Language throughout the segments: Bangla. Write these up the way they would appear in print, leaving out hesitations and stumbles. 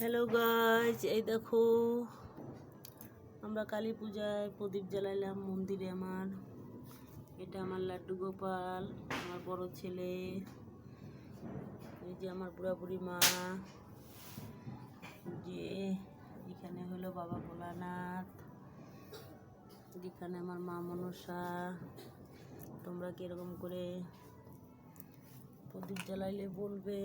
হ্যালো গাইজ, এই দেখো আমরা কালী পূজায় প্রদীপ জ্বালাইলাম মন্দিরে। এটা আমার লাড্ডু গোপাল, আমার বড় ছেলে, এই যে আমার বুড়া বুড়ি মা, যে এখানে হলো বাবা ভোলানাথ, যেখানে আমার মা মনসা। তোমরা কিরকম করে প্রদীপ জ্বালাইলে বলবে।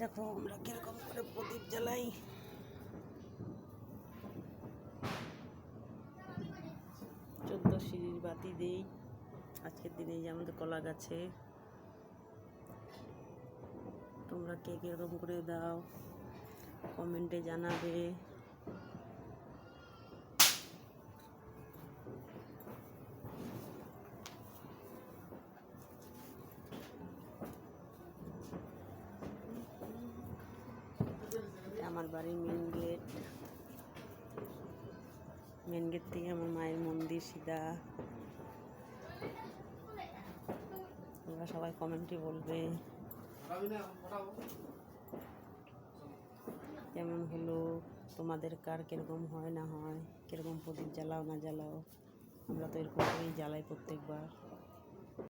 দেখো আমরা কিরকম করে প্রদীপ জ্বালাই। 14 সিঁড়ির বাতি দিই আজকের দিনে, যে আমাদের কলা গাছে। তোমরা কে কিরকম করে দাও কমেন্টে জানাবে। আমার বাড়ির মেন গেট থেকে আমার মায়ের মন্দির সিধা। তোমরা সবাই কমেন্টে বলবে কেমন হলো, তোমাদের কার কিরকম হয় না হয়, কিরকম প্রদীপ জ্বালাও না জ্বালাও। আমরা তো এরকম করেই জ্বালাই প্রত্যেকবার।